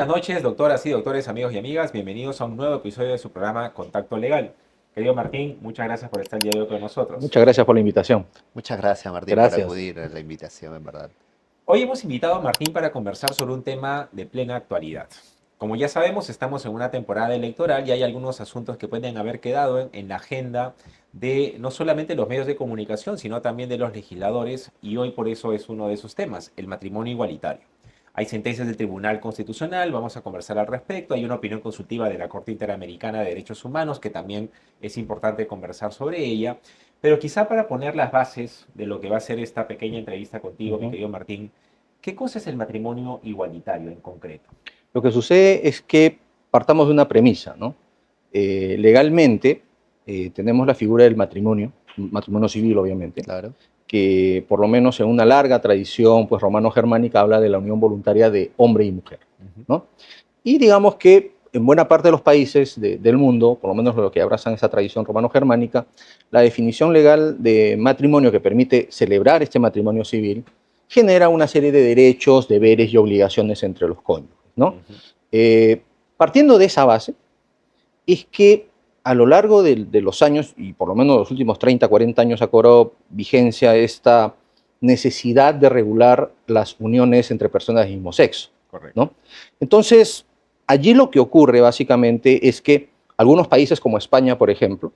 buenas noches, doctoras y doctores, amigos y amigas. Bienvenidos a un nuevo episodio de su programa Contacto Legal. Querido Martín, muchas gracias por estar el día de hoy con nosotros. Muchas gracias por la invitación. Muchas gracias, Martín, por Gracias. acudir a la invitación, en verdad. Hoy hemos invitado a Martín para conversar sobre un tema de plena actualidad. Como ya sabemos, estamos en una temporada electoral y hay algunos asuntos que pueden haber quedado en la agenda de no solamente los medios de comunicación, sino también de los legisladores, y hoy por eso es uno de esos temas, el matrimonio igualitario. Hay sentencias del Tribunal Constitucional, vamos a conversar al respecto. Hay una opinión consultiva de la Corte Interamericana de Derechos Humanos que también es importante conversar sobre ella. Pero quizá para poner las bases de lo que va a ser esta pequeña entrevista contigo, mi querido Martín, ¿qué cosa es el matrimonio igualitario en concreto? Lo que sucede es que partamos de una premisa, ¿no? Legalmente tenemos la figura del matrimonio civil, obviamente, Claro. que por lo menos en una larga tradición pues, romano-germánica habla de la unión voluntaria de hombre y mujer, ¿no? Y digamos que en buena parte de los países del mundo, por lo menos los que abrazan esa tradición romano-germánica, la definición legal de matrimonio que permite celebrar este matrimonio civil genera una serie de derechos, deberes y obligaciones entre los cónyuges, ¿no? Partiendo de esa base, es que a lo largo de los años, y por lo menos los últimos 30, 40 años, ha cobrado vigencia esta necesidad de regular las uniones entre personas del mismo sexo, Correcto. ¿no? Entonces, allí lo que ocurre básicamente es que algunos países como España, por ejemplo,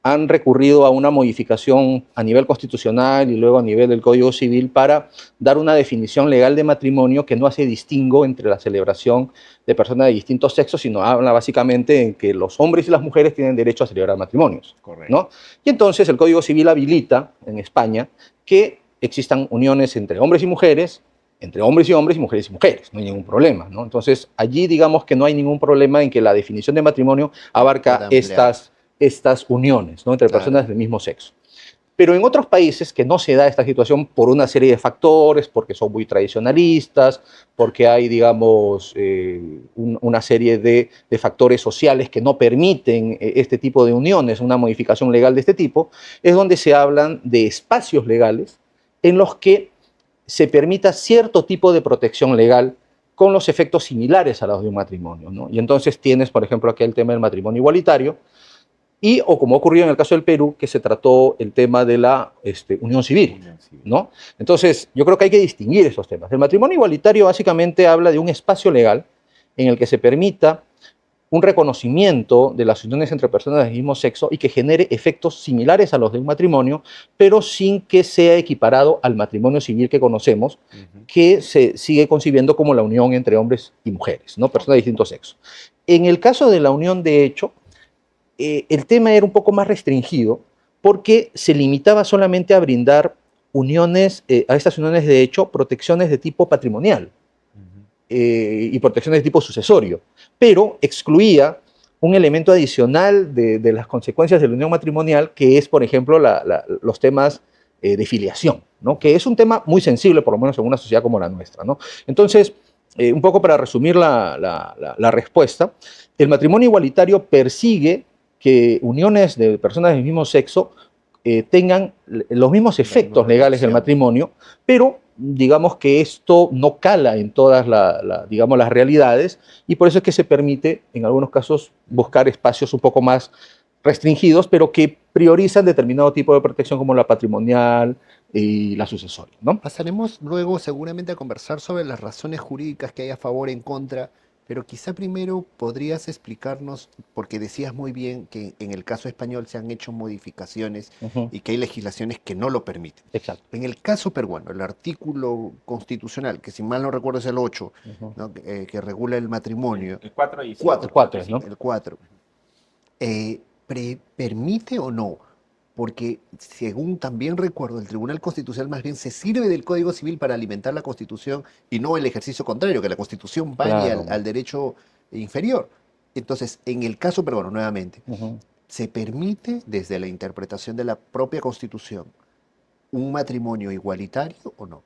han recurrido a una modificación a nivel constitucional y luego a nivel del Código Civil para dar una definición legal de matrimonio que no hace distingo entre la celebración de personas de distintos sexos, sino habla básicamente en que los hombres y las mujeres tienen derecho a celebrar matrimonios, Correcto. ¿no? Y entonces el Código Civil habilita en España que existan uniones entre hombres y mujeres, entre hombres y hombres y mujeres, no hay ningún problema, ¿no? Entonces allí digamos que no hay ningún problema en que la definición de matrimonio abarca estas uniones, ¿no? Entre personas del mismo sexo. Pero en otros países que no se da esta situación por una serie de factores, porque son muy tradicionalistas, porque hay, digamos, una serie de factores sociales que no permiten este tipo de uniones, una modificación legal de este tipo, es donde se hablan de espacios legales en los que se permita cierto tipo de protección legal con los efectos similares a los de un matrimonio, ¿no? Y entonces tienes, por ejemplo, aquí el tema del matrimonio igualitario, o como ocurrió en el caso del Perú, que se trató el tema de la unión civil, ¿no? Entonces, yo creo que hay que distinguir esos temas. El matrimonio igualitario básicamente habla de un espacio legal en el que se permita un reconocimiento de las uniones entre personas del mismo sexo y que genere efectos similares a los de un matrimonio, pero sin que sea equiparado al matrimonio civil que conocemos, que se sigue concibiendo como la unión entre hombres y mujeres, ¿no? Personas de distinto sexo. En el caso de la unión de hecho, el tema era un poco más restringido porque se limitaba solamente a brindar a estas uniones de hecho protecciones de tipo patrimonial y protecciones de tipo sucesorio, pero excluía un elemento adicional de las consecuencias de la unión matrimonial, que es, por ejemplo, los temas de filiación, ¿no? Que es un tema muy sensible, por lo menos en una sociedad como la nuestra, ¿no? Entonces, un poco para resumir la respuesta, el matrimonio igualitario persigue que uniones de personas del mismo sexo tengan los mismos efectos legales del matrimonio, pero digamos que esto no cala en todas digamos, las realidades, y por eso es que se permite, en algunos casos, buscar espacios un poco más restringidos, pero que priorizan determinado tipo de protección como la patrimonial y la sucesoria, ¿no? Pasaremos luego seguramente a conversar sobre las razones jurídicas que hay a favor y en contra, pero quizá primero podrías explicarnos, porque decías muy bien que en el caso español se han hecho modificaciones y que hay legislaciones que no lo permiten. Exacto. En el caso peruano, el artículo constitucional, que si mal no recuerdo es el 8, ¿no? Que regula el matrimonio. El 4 y 4, ¿no? El 4. ¿Permite o no? Porque según también recuerdo, el Tribunal Constitucional más bien se sirve del Código Civil para alimentar la Constitución y no el ejercicio contrario, que la Constitución vaya al derecho inferior. Entonces, en el caso peruano, nuevamente, ¿se permite desde la interpretación de la propia Constitución un matrimonio igualitario o no?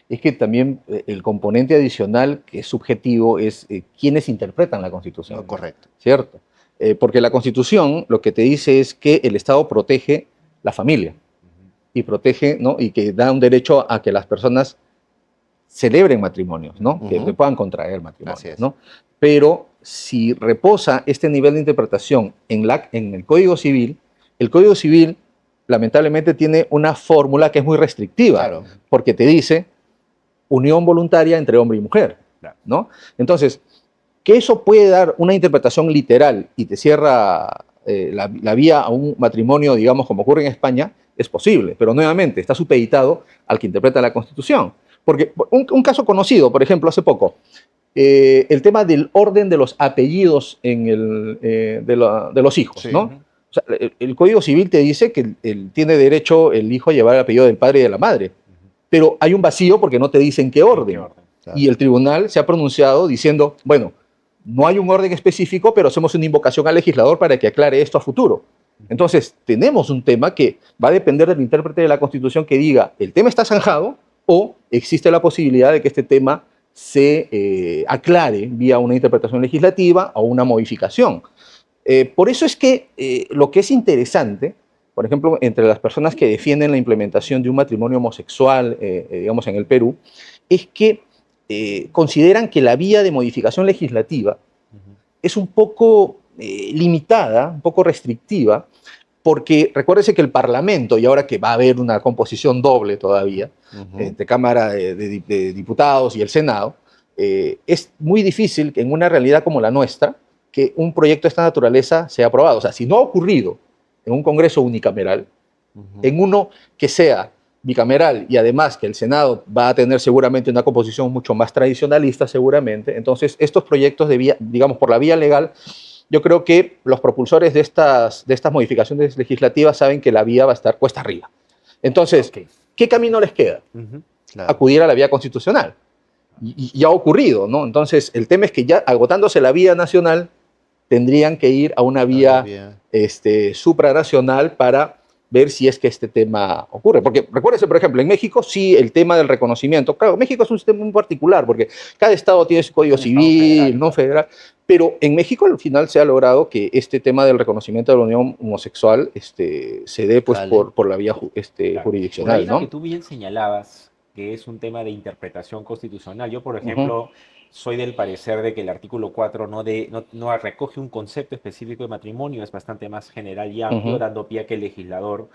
Es que también el componente adicional que es subjetivo es quiénes interpretan la Constitución. No, correcto. ¿Cierto? Porque la Constitución lo que te dice es que el Estado protege la familia y protege, ¿no? Y que da un derecho a que las personas celebren matrimonios, ¿no? Que puedan contraer matrimonios, ¿no? Pero si reposa este nivel de interpretación en el Código Civil, el Código Civil lamentablemente tiene una fórmula que es muy restrictiva, Claro. porque te dice unión voluntaria entre hombre y mujer, ¿no? Entonces, que eso puede dar una interpretación literal y te cierra la vía a un matrimonio, digamos, como ocurre en España, es posible, pero nuevamente está supeditado al que interpreta la Constitución. Porque un caso conocido, por ejemplo, hace poco, el tema del orden de los apellidos de los hijos, ¿no? O sea, el Código Civil te dice que tiene derecho el hijo a llevar el apellido del padre y de la madre, pero hay un vacío porque no te dicen qué orden. Claro. Y el tribunal se ha pronunciado diciendo, bueno, no hay un orden específico, pero hacemos una invocación al legislador para que aclare esto a futuro. Entonces, tenemos un tema que va a depender del intérprete de la Constitución que diga, el tema está zanjado o existe la posibilidad de que este tema se aclare vía una interpretación legislativa o una modificación. Por eso es que lo que es interesante, por ejemplo, entre las personas que defienden la implementación de un matrimonio homosexual, digamos, en el Perú, es que consideran que la vía de modificación legislativa es un poco limitada, un poco restrictiva, porque recuérdese que el Parlamento, y ahora que va a haber una composición doble todavía, entre Cámara de Diputados y el Senado, es muy difícil que en una realidad como la nuestra, que un proyecto de esta naturaleza sea aprobado. O sea, si no ha ocurrido en un Congreso unicameral, en uno que sea bicameral y además que el Senado va a tener seguramente una composición mucho más tradicionalista seguramente, entonces estos proyectos de vía, digamos, por la vía legal, yo creo que los propulsores de estas modificaciones legislativas saben que la vía va a estar cuesta arriba. Entonces, ¿qué camino les queda? Claro. Acudir a la vía constitucional. Y ha ocurrido, ¿no? Entonces, el tema es que ya agotándose la vía nacional, tendrían que ir a una vía supranacional para ver si es que este tema ocurre. Porque recuérdense, por ejemplo, en México sí el tema del reconocimiento, claro, México es un sistema muy particular porque cada estado tiene su código civil, no federal, pero en México al final se ha logrado que este tema del reconocimiento de la unión homosexual se dé pues por la vía jurisdiccional, Por ahí ¿no? lo que tú bien señalabas, que es un tema de interpretación constitucional. Yo, por ejemplo, soy del parecer de que el artículo 4 no recoge un concepto específico de matrimonio, es bastante más general y amplio, dando pie a que el legislador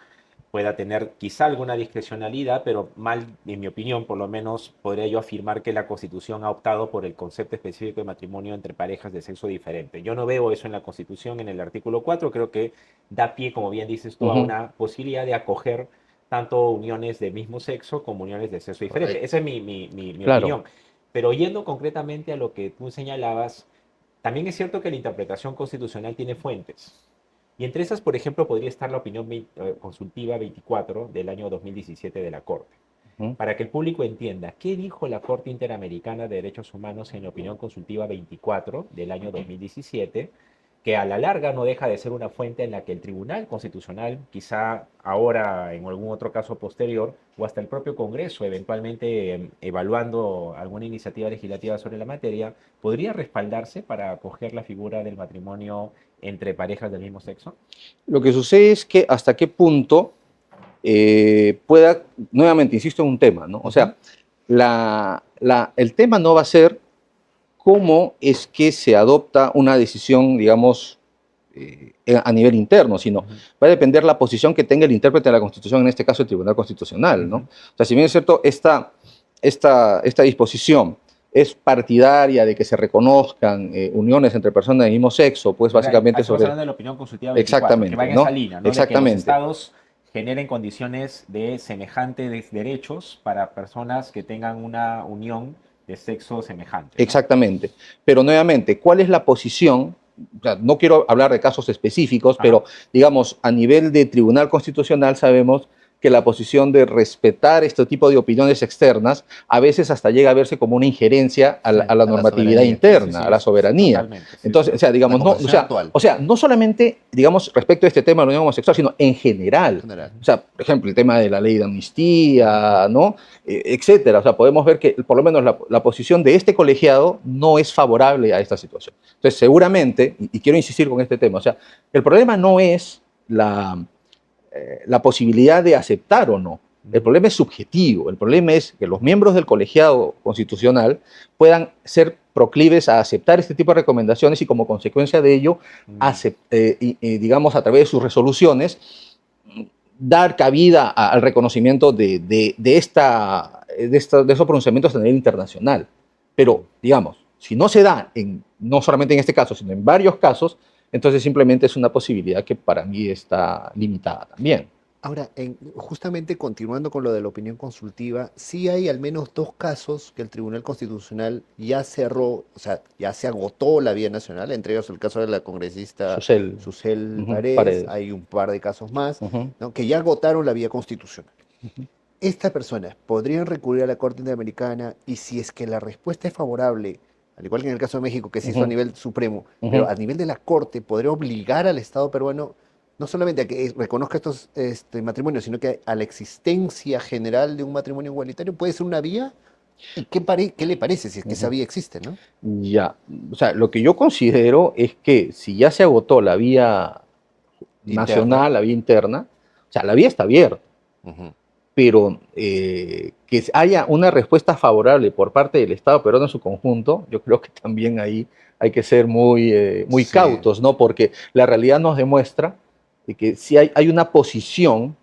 pueda tener quizá alguna discrecionalidad, pero mal, en mi opinión, por lo menos podría yo afirmar que la Constitución ha optado por el concepto específico de matrimonio entre parejas de sexo diferente. Yo no veo eso en la Constitución, en el artículo 4, creo que da pie, como bien dices tú, a una posibilidad de acoger tanto uniones de mismo sexo como uniones de sexo diferente. Esa es mi opinión. Pero yendo concretamente a lo que tú señalabas, también es cierto que la interpretación constitucional tiene fuentes. Y entre esas, por ejemplo, podría estar la opinión consultiva 24 del año 2017 de la Corte. Para que el público entienda, ¿qué dijo la Corte Interamericana de Derechos Humanos en la opinión consultiva 24 del año 2017? Que a la larga no deja de ser una fuente en la que el Tribunal Constitucional, quizá ahora en algún otro caso posterior, o hasta el propio Congreso, eventualmente evaluando alguna iniciativa legislativa sobre la materia, podría respaldarse para acoger la figura del matrimonio entre parejas del mismo sexo. Lo que sucede es que hasta qué punto pueda, nuevamente insisto en un tema, ¿no? O sea, el tema no va a ser cómo es que se adopta una decisión, digamos, a nivel interno, sino va a depender la posición que tenga el intérprete de la Constitución, en este caso el Tribunal Constitucional, ¿no? O sea, si bien es cierto, esta disposición es partidaria de que se reconozcan uniones entre personas del mismo sexo, pues básicamente estamos hablando de la opinión consultiva 24, exactamente, que va en ¿no? esa línea, ¿no? Exactamente. De que los estados generen condiciones de semejantes derechos para personas que tengan una unión de sexo semejante, ¿no? Exactamente. Pero nuevamente, ¿cuál es la posición? O sea, no quiero hablar de casos específicos, pero digamos, a nivel de Tribunal Constitucional sabemos que la posición de respetar este tipo de opiniones externas a veces hasta llega a verse como una injerencia a la normatividad interna, a la soberanía. Entonces, o sea, digamos, no solamente, digamos, respecto a este tema de la unión homosexual, sino en general. O sea, por ejemplo, el tema de la ley de amnistía, ¿no? Etcétera. O sea, podemos ver que por lo menos la posición de este colegiado no es favorable a esta situación. Entonces, seguramente, y quiero insistir con este tema, o sea, el problema no es la posibilidad de aceptar o no. El problema es subjetivo. El problema es que los miembros del colegiado constitucional puedan ser proclives a aceptar este tipo de recomendaciones y como consecuencia de ello, digamos, a través de sus resoluciones, dar cabida al reconocimiento de esos pronunciamientos a nivel internacional. Pero, digamos, si no se da, no solamente en este caso, sino en varios casos, entonces simplemente es una posibilidad que para mí está limitada también. Ahora, justamente continuando con lo de la opinión consultiva, sí hay al menos dos casos que el Tribunal Constitucional ya cerró, o sea, ya se agotó la vía nacional, entre ellos el caso de la congresista Susel Paredes, hay un par de casos más, ¿no?, que ya agotaron la vía constitucional. Estas personas podrían recurrir a la Corte Interamericana y si es que la respuesta es favorable, al igual que en el caso de México, que se hizo a nivel supremo, pero a nivel de la Corte podría obligar al Estado peruano no solamente a que reconozca estos matrimonios, sino que a la existencia general de un matrimonio igualitario. ¿Puede ser una vía? ¿Y qué le parece si es que esa vía existe, no? Ya, o sea, lo que yo considero es que si ya se agotó la vía nacional, la vía interna, o sea, la vía está abierta, pero que haya una respuesta favorable por parte del Estado peruano en su conjunto, yo creo que también ahí hay que ser muy cautos, ¿no? Porque la realidad nos demuestra de que sí hay una posición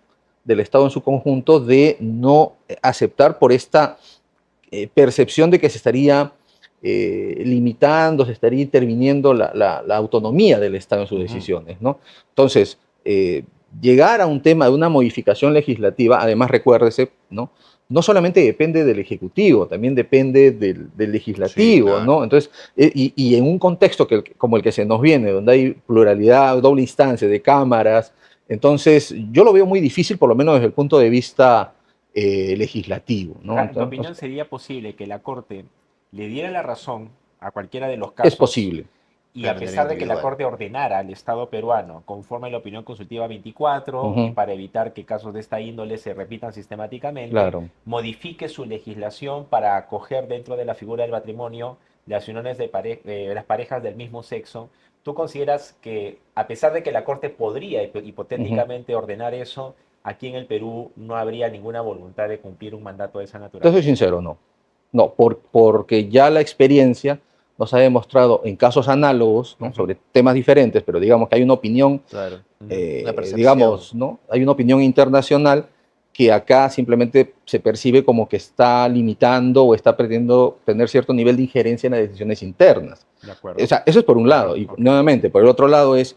del Estado en su conjunto de no aceptar por esta percepción de que se estaría limitando, se estaría interviniendo la autonomía del Estado en sus decisiones, ¿no? Entonces, llegar a un tema de una modificación legislativa, además recuérdese, no solamente depende del Ejecutivo, también depende del Legislativo, sí, claro, ¿no? Entonces, y en un contexto como el que se nos viene, donde hay pluralidad, doble instancia de cámaras, entonces yo lo veo muy difícil, por lo menos desde el punto de vista legislativo, ¿no? ¿En tu opinión sería posible que la Corte le diera la razón a cualquiera de los casos? Es posible. Y a pesar de que la Corte ordenara al Estado peruano, conforme a la opinión consultiva 24, y para evitar que casos de esta índole se repitan sistemáticamente, claro, modifique su legislación para acoger dentro de la figura del matrimonio las uniones de las parejas del mismo sexo, ¿tú consideras que, a pesar de que la Corte podría hipotéticamente ordenar eso, aquí en el Perú no habría ninguna voluntad de cumplir un mandato de esa naturaleza? Te soy sincero, no. No, porque ya la experiencia nos ha demostrado en casos análogos, ¿no?, sobre temas diferentes, pero digamos que hay una opinión, claro, digamos, ¿no?, hay una opinión internacional que acá simplemente se percibe como que está limitando o está pretendiendo tener cierto nivel de injerencia en las decisiones internas. De acuerdo. O sea, eso es por un lado. Y nuevamente, por el otro lado es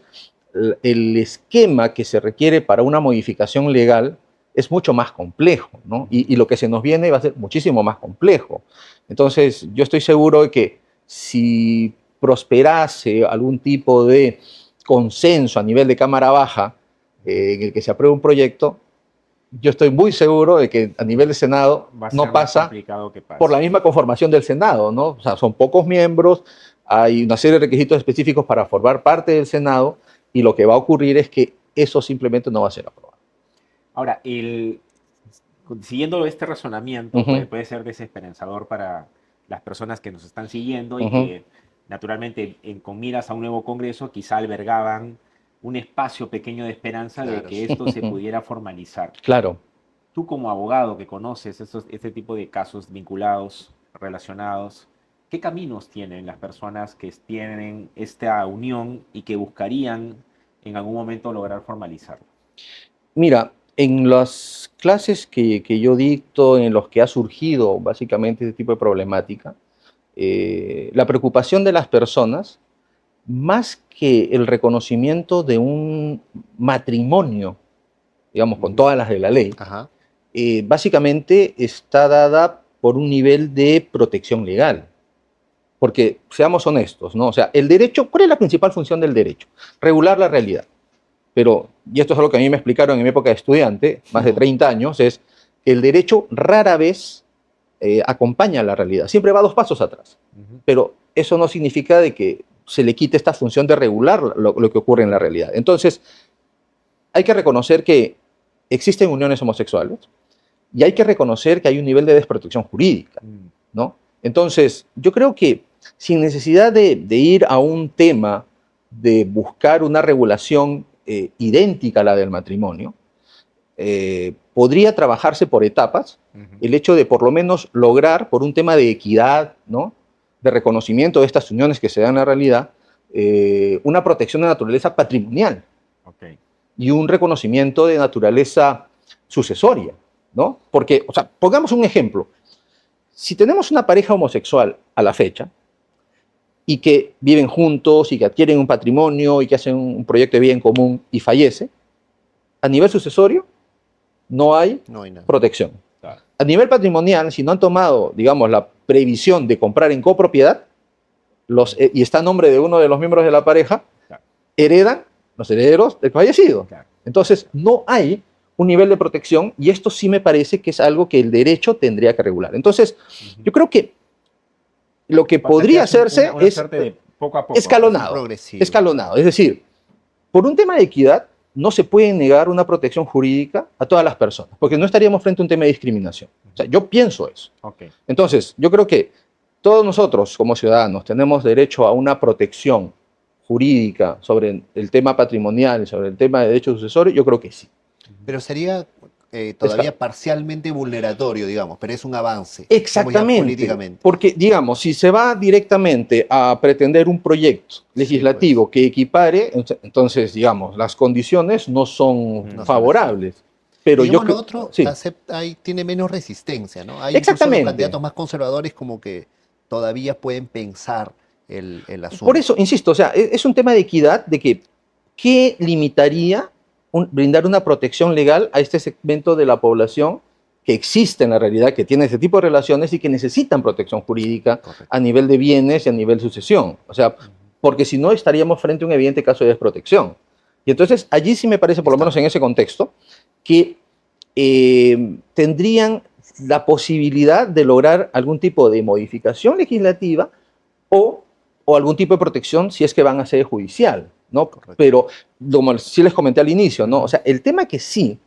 el esquema que se requiere para una modificación legal es mucho más complejo, ¿no? Y lo que se nos viene va a ser muchísimo más complejo. Entonces, yo estoy seguro de que si prosperase algún tipo de consenso a nivel de Cámara Baja en el que se apruebe un proyecto, yo estoy muy seguro de que a nivel de Senado no pasa por la misma conformación del Senado, ¿no? O sea, son pocos miembros, hay una serie de requisitos específicos para formar parte del Senado y lo que va a ocurrir es que eso simplemente no va a ser aprobado. Ahora, siguiendo este razonamiento, puede ser desesperanzador para las personas que nos están siguiendo y que naturalmente con miras a un nuevo Congreso quizá albergaban un espacio pequeño de esperanza de que esto se pudiera formalizar. Claro. Tú como abogado que conoces este tipo de casos vinculados, relacionados, ¿qué caminos tienen las personas que tienen esta unión y que buscarían en algún momento lograr formalizarlo? Mira, en las clases que yo dicto, en los que ha surgido básicamente este tipo de problemática, la preocupación de las personas, más que el reconocimiento de un matrimonio, digamos, con todas las de la ley, básicamente está dada por un nivel de protección legal. Porque, seamos honestos, ¿no? O sea, el derecho, ¿cuál es la principal función del derecho? Regular la realidad. Pero, y esto es algo que a mí me explicaron en mi época de estudiante, más de 30 años, es que el derecho rara vez acompaña la realidad, siempre va 2 pasos atrás. Pero eso no significa de que se le quite esta función de regular lo que ocurre en la realidad. Entonces, hay que reconocer que existen uniones homosexuales y hay que reconocer que hay un nivel de desprotección jurídica, ¿no? Entonces, yo creo que sin necesidad de ir a un tema de buscar una regulación idéntica a la del matrimonio, podría trabajarse por etapas, el hecho de por lo menos lograr, por un tema de equidad, ¿no?, de reconocimiento de estas uniones que se dan en la realidad, una protección de naturaleza patrimonial y un reconocimiento de naturaleza sucesoria, ¿no? Porque, o sea, pongamos un ejemplo. Si tenemos una pareja homosexual a la fecha y que viven juntos y que adquieren un patrimonio y que hacen un proyecto de vida en común y fallece, a nivel sucesorio no hay nada. protección. Claro. A nivel patrimonial, si no han tomado, digamos, la previsión de comprar en copropiedad y está a nombre de uno de los miembros de la pareja, Claro. heredan los herederos del fallecido. Claro. Entonces, no hay un nivel de protección y esto sí me parece que es algo que el derecho tendría que regular. Entonces, yo creo que lo que podría hacerse una es suerte de poco a poco, escalonado. Progresivo. Escalonado. Es decir, por un tema de equidad, no se puede negar una protección jurídica a todas las personas, porque no estaríamos frente a un tema de discriminación. O sea, yo pienso eso. Okay. Entonces, yo creo que todos nosotros como ciudadanos tenemos derecho a una protección jurídica sobre el tema patrimonial, sobre el tema de derechos sucesorios, yo creo que sí. Pero sería todavía parcialmente vulneratorio, digamos, pero es un avance. Exactamente. Políticamente. Porque, digamos, si se va directamente a pretender un proyecto legislativo pues, que equipare, entonces, digamos, las condiciones no son No favorables. Pero digamos, yo lo otro sí. tiene menos resistencia, ¿no? Hay Exactamente. incluso los candidatos más conservadores como que todavía pueden pensar el asunto. Por eso, insisto, o sea, es un tema de equidad, de que ¿qué limitaría brindar una protección legal a este segmento de la población que existe en la realidad, que tiene ese tipo de relaciones y que necesitan protección jurídica a nivel de bienes y a nivel de sucesión? O sea, porque si no estaríamos frente a un evidente caso de desprotección. Y entonces allí sí me parece, por lo menos en ese contexto, que tendrían la posibilidad de lograr algún tipo de modificación legislativa o algún tipo de protección si es que van a ser judicial, ¿no? Correcto. Pero, como sí les comenté al inicio, ¿no? O sea, el tema que sí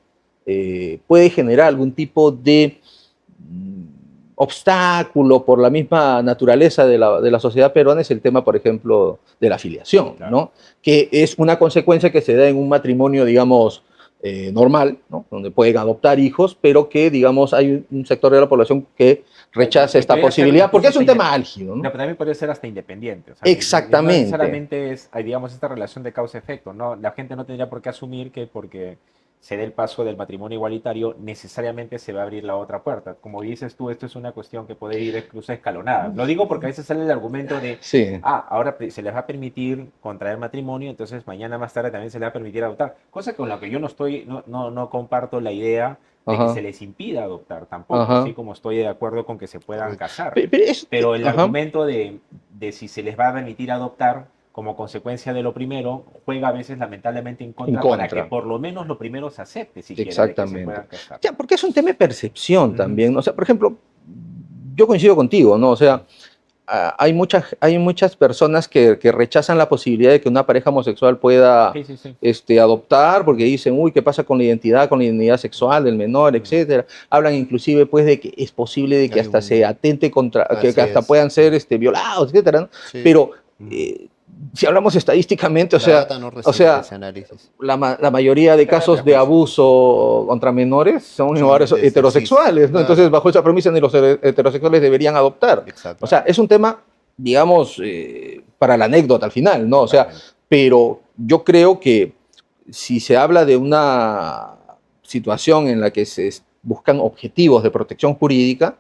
puede generar algún tipo de obstáculo por la misma naturaleza de la sociedad peruana es el tema, por ejemplo, de la afiliación, Claro. ¿no? Que es una consecuencia que se da en un matrimonio, digamos, normal, ¿no? Donde pueden adoptar hijos, pero que, digamos, hay un sector de la población que rechaza esta Podría ser posibilidad, porque es un incluso tema álgido, ¿no? No, pero también podría ser hasta independiente. O sea, Exactamente. No necesariamente hay, digamos, esta relación de causa-efecto, ¿no? La gente no tendría por qué asumir que porque se dé el paso del matrimonio igualitario, necesariamente se va a abrir la otra puerta. Como dices tú, esto es una cuestión que puede ir incluso escalonada. Lo digo porque a veces sale el argumento de, Sí. ahora se les va a permitir contraer matrimonio, entonces mañana más tarde también se les va a permitir adoptar. Cosa con la que yo no comparto la idea de que Ajá. se les impida adoptar tampoco, Ajá. así como estoy de acuerdo con que se puedan casar. Pero El ajá. argumento de si se les va a permitir adoptar como consecuencia de lo primero, juega a veces lamentablemente en contra para que por lo menos lo primero se acepte, si quieren, de que se Exactamente. puedan casar. Ya, porque es un tema de percepción también. O sea, por ejemplo, yo coincido contigo, ¿no? O sea, hay muchas personas que rechazan la posibilidad de que una pareja homosexual pueda Sí. Adoptar, porque dicen, uy, ¿qué pasa con la identidad sexual del menor, etcétera? Hablan inclusive, pues, de que es posible de que hasta se atente contra, que hasta puedan ser violados, etcétera, ¿no? Sí. Pero si hablamos estadísticamente, la mayoría de casos de abuso contra menores son heterosexuales, ¿no? Claro. Entonces, bajo esa premisa, ni los heterosexuales deberían adoptar. Exacto. O sea, es un tema, digamos, para la anécdota al final, ¿no? O sea, pero yo creo que si se habla de una situación en la que se buscan objetivos de protección jurídica,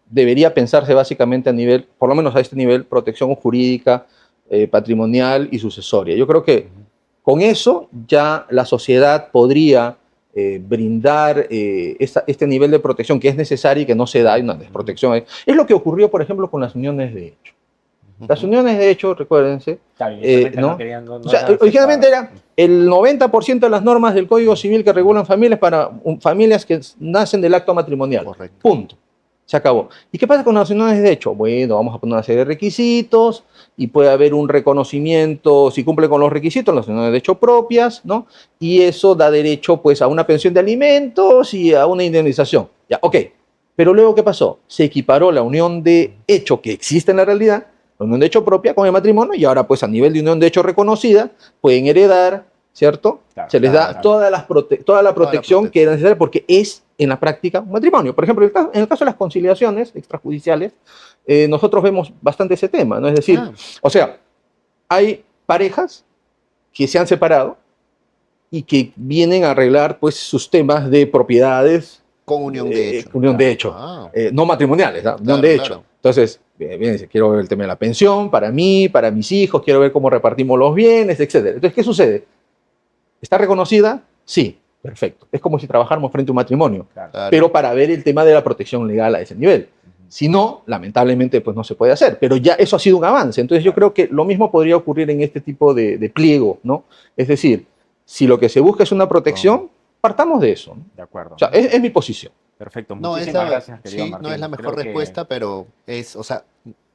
debería pensarse básicamente a nivel, por lo menos a este nivel, protección jurídica, patrimonial y sucesoria. Yo creo que con eso ya la sociedad podría brindar este nivel de protección que es necesario y que no se da, y una desprotección. Es lo que ocurrió, por ejemplo, con las uniones de hecho. Las uniones de hecho, recuérdense, ¿no? O sea, originalmente era el 90% de las normas del Código Civil que regulan familias para familias que nacen del acto matrimonial. Correcto. Punto. Se acabó. ¿Y qué pasa con las uniones de hecho? Bueno, vamos a poner una serie de requisitos y puede haber un reconocimiento, si cumple con los requisitos, las uniones de hecho propias, ¿no? Y eso da derecho, pues, a una pensión de alimentos y a una indemnización. Ya, ok. Pero luego, ¿qué pasó? Se equiparó la unión de hecho que existe en la realidad, la unión de hecho propia con el matrimonio, y ahora, pues, a nivel de unión de hecho reconocida, pueden heredar, ¿cierto? Claro, Se les da claro. toda la protección que protección. era necesaria porque es en la práctica un matrimonio. Por ejemplo, en el caso de las conciliaciones extrajudiciales, nosotros vemos bastante ese tema, ¿no? Es decir, Ah, o sea, hay parejas que se han separado y que vienen a arreglar pues sus temas de propiedades, con unión de hecho. unión de hecho, Ah, no matrimoniales, ¿no? Unión Claro, de hecho. claro. Entonces, bien, dice, quiero ver el tema de la pensión para mí, para mis hijos, quiero ver cómo repartimos los bienes, etc. Entonces, ¿qué sucede? ¿Está reconocida? Sí, perfecto. Es como si trabajáramos frente a un matrimonio, Claro. claro. pero para ver el tema de la protección legal a ese nivel. Si no, lamentablemente, pues no se puede hacer. Pero ya eso ha sido un avance. Entonces yo creo que lo mismo podría ocurrir en este tipo de pliego, ¿no? Es decir, si lo que se busca es una protección, partamos de eso, ¿no? De acuerdo. O sea, es mi posición. Perfecto. No, Muchísimas gracias, querido sí, Martín. no es la mejor Creo que respuesta, pero es, o sea,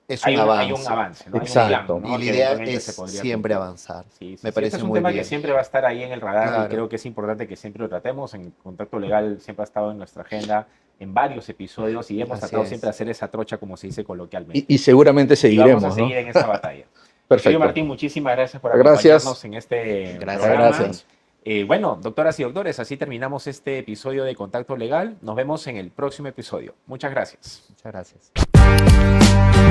es hay un avance. hay un avance, ¿no? Exacto. Hay un plan, ¿no? Y la Que idea eventualmente es se podría siempre cumplir. avanzar. Sí, sí, Me sí, parece este es un muy tema bien. que siempre va a estar ahí en el radar y Claro. creo que es importante que siempre lo tratemos. En Contacto Legal siempre ha estado en nuestra agenda en varios episodios y hemos Así tratado es. siempre de hacer esa trocha, como se dice coloquialmente. Y seguramente Y seguiremos, vamos a seguir ¿no? en esta batalla. Querido Perfecto. Martín, muchísimas gracias por Gracias. acompañarnos en este Gracias. programa. Gracias. Bueno, doctoras y doctores, así terminamos este episodio de Contacto Legal. Nos vemos en el próximo episodio. Muchas gracias. Muchas gracias.